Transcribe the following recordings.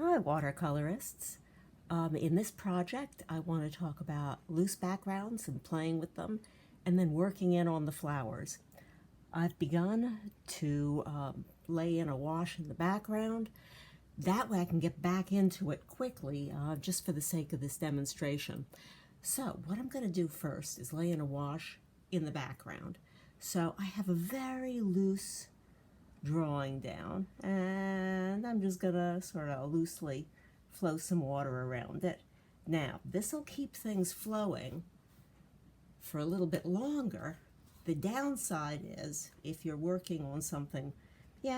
Hi, watercolorists. In this project, I want to talk about loose backgrounds and playing with them, and then working in on the flowers. I've begun to lay in a wash in the background. That way I can get back into it quickly, just for the sake of this demonstration. So what I'm going to do first is lay in a wash in the background. So I have a very loose drawing down, and I'm just gonna sort of loosely flow some water around it. Now this will keep things flowing for a little bit longer. The downside is if you're working on something,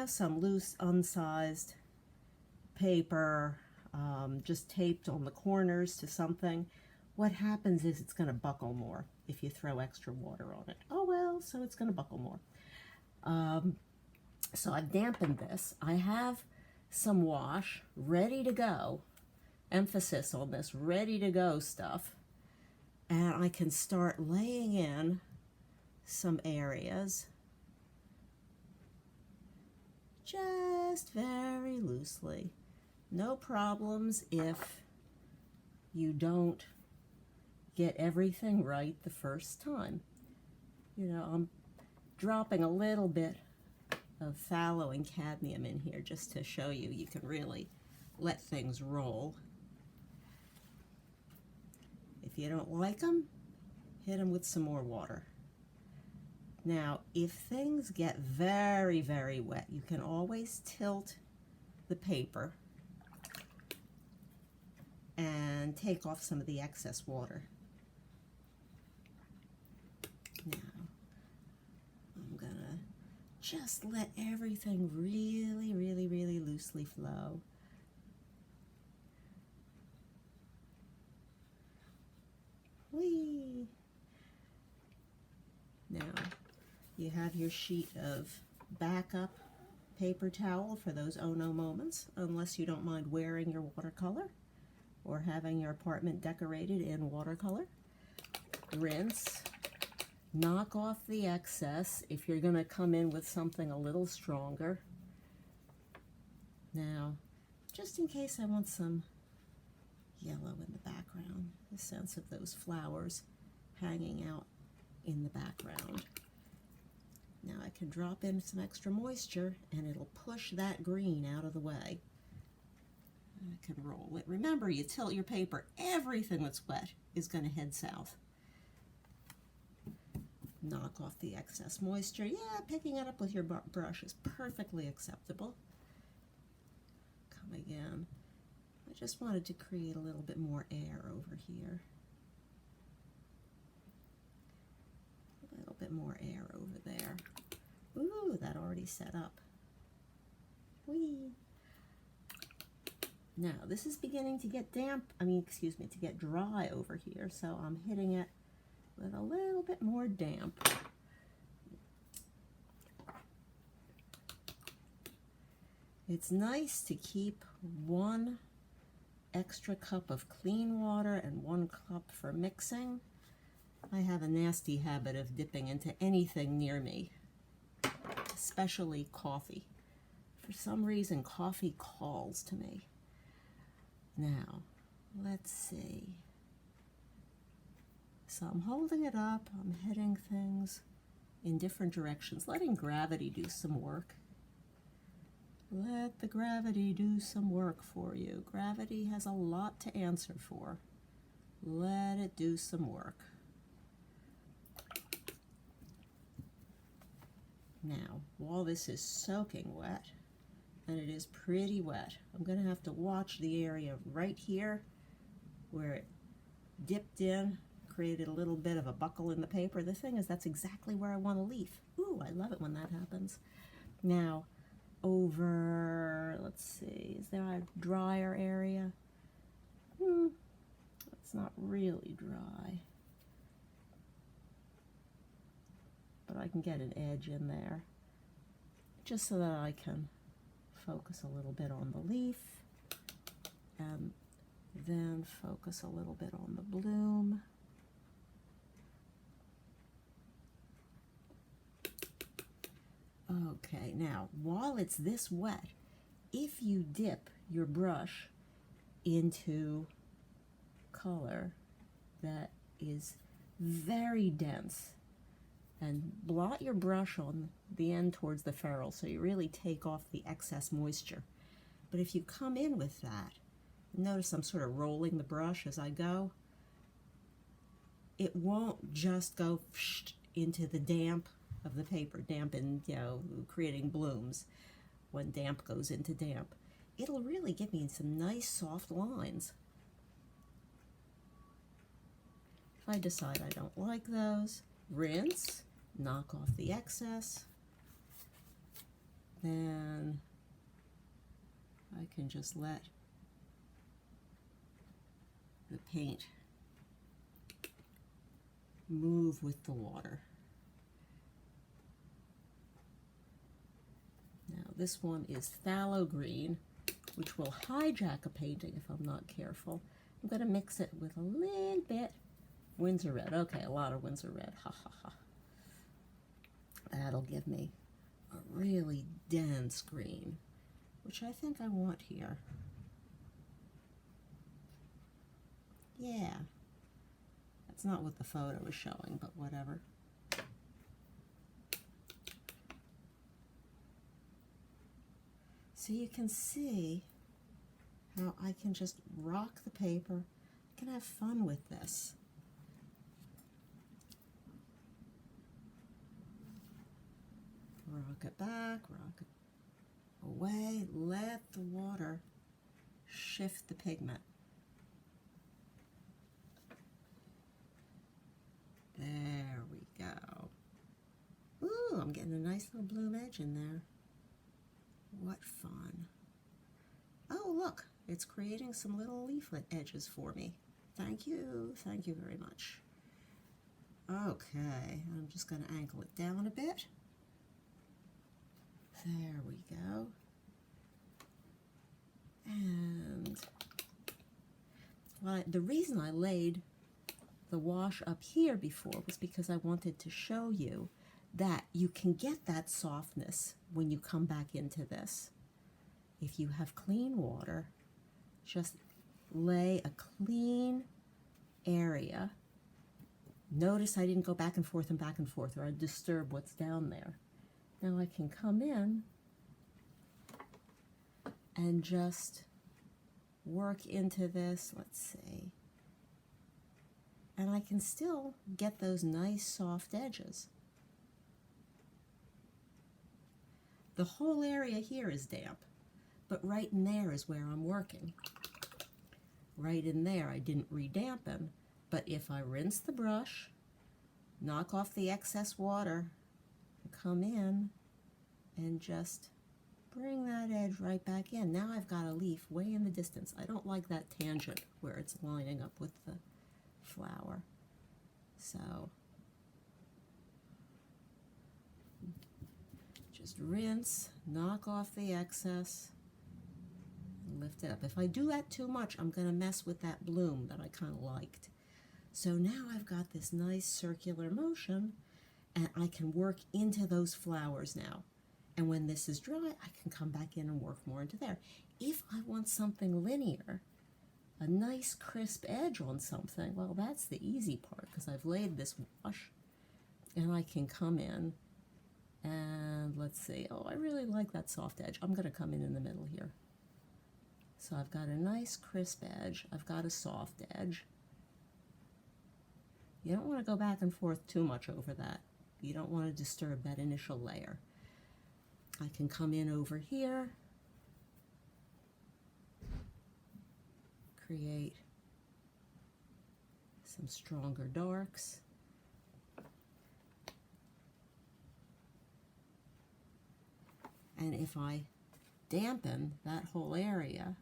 some loose unsized paper, just taped on the corners to something, what happens is it's going to buckle more if you throw extra water on it. Oh well, so it's going to buckle more. So I've dampened this. I have some wash ready to go, emphasis on this, ready to go stuff, and I can start laying in some areas just very loosely. No problems if you don't get everything right the first time. I'm dropping a little bit of phthalo and cadmium in here just to show you can really let things roll. If you don't like them, hit them with some more water. Now, if things get very, very wet, you can always tilt the paper and take off some of the excess water. Now, I'm gonna just let everything really, really, really loosely flow. Whee! Now, you have your sheet of backup paper towel for those oh no moments, unless you don't mind wearing your watercolor or having your apartment decorated in watercolor. Rinse. Knock off the excess if you're going to come in with something a little stronger. Now, just in case I want some yellow in the background, the sense of those flowers hanging out in the background. Now I can drop in some extra moisture and it'll push that green out of the way. I can roll it. Remember, you tilt your paper, everything that's wet is going to head south. Knock off the excess moisture. Yeah, picking it up with your brush is perfectly acceptable. Come again. I just wanted to create a little bit more air over here. A little bit more air over there. Ooh, that already set up. Whee! Now, this is beginning to get to get dry over here, so I'm hitting it with a little bit more damp. It's nice to keep 1 extra cup of clean water and 1 cup for mixing. I have a nasty habit of dipping into anything near me, especially coffee. For some reason, coffee calls to me. Now, let's see. So I'm holding it up, I'm hitting things in different directions, letting gravity do some work. Let the gravity do some work for you. Gravity has a lot to answer for. Let it do some work. Now, while this is soaking wet, and it is pretty wet, I'm going to have to watch the area right here where it dipped in, created a little bit of a buckle in the paper. The thing is, that's exactly where I want a leaf. Ooh, I love it when that happens. Now, over, let's see, is there a drier area? It's not really dry, but I can get an edge in there, just so that I can focus a little bit on the leaf, and then focus a little bit on the bloom. Okay, now, while it's this wet, if you dip your brush into color that is very dense, and blot your brush on the end towards the ferrule so you really take off the excess moisture. But if you come in with that, notice I'm sort of rolling the brush as I go, it won't just go into the damp of the paper, damp and, you know, creating blooms when damp goes into damp. It'll really give me some nice soft lines. If I decide I don't like those, rinse, knock off the excess, then I can just let the paint move with the water. Now this one is phthalo green, which will hijack a painting if I'm not careful. I'm going to mix it with a little bit Winsor red. Okay, a lot of Winsor red. Ha ha ha. That'll give me a really dense green, which I think I want here. Yeah. That's not what the photo is showing, but whatever. So you can see how I can just rock the paper. I can have fun with this. Rock it back, rock it away, let the water shift the pigment. There we go. Ooh, I'm getting a nice little bloom edge in there. What fun. Oh, look, it's creating some little leaflet edges for me. Thank you very much. Okay, I'm just going to angle it down a bit. There we go. And the reason I laid the wash up here before was because I wanted to show you that you can get that softness when you come back into this. If you have clean water, just lay a clean area. Notice I didn't go back and forth, or I'd disturb what's down there. Now I can come in and just work into this, let's see. And I can still get those nice soft edges. The whole area here is damp, but right in there is where I'm working. Right in there I didn't redampen, but if I rinse the brush, knock off the excess water, come in and just bring that edge right back in. Now I've got a leaf way in the distance. I don't like that tangent where it's lining up with the flower. So just rinse, knock off the excess, and lift it up. If I do that too much, I'm going to mess with that bloom that I kind of liked. So now I've got this nice circular motion, and I can work into those flowers now. And when this is dry, I can come back in and work more into there. If I want something linear, a nice crisp edge on something, well, that's the easy part because I've laid this wash, and I can come in and let's see, oh, I really like that soft edge. I'm going to come in the middle here. So I've got a nice crisp edge. I've got a soft edge. You don't want to go back and forth too much over that. You don't want to disturb that initial layer. I can come in over here, create some stronger darks. And if I dampen that whole area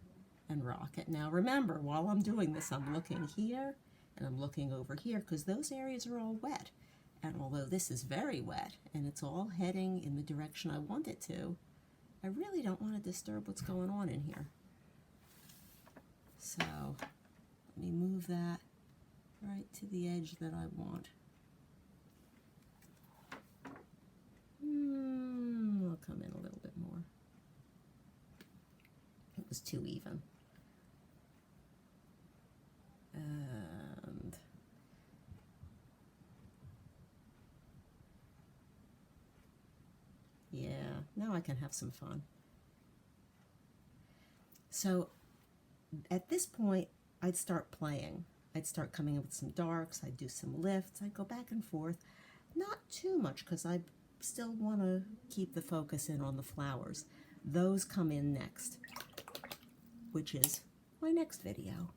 and rock it. Now remember, while I'm doing this, I'm looking here and I'm looking over here because those areas are all wet. And although this is very wet and it's all heading in the direction I want it to, I really don't want to disturb what's going on in here. So let me move that right to the edge that I want. I'll come in a little bit more. was too even. And yeah, now I can have some fun. So at this point, I'd start playing. I'd start coming up with some darks, I'd do some lifts, I'd go back and forth. Not too much, because I still want to keep the focus in on the flowers. Those come in next, which is my next video.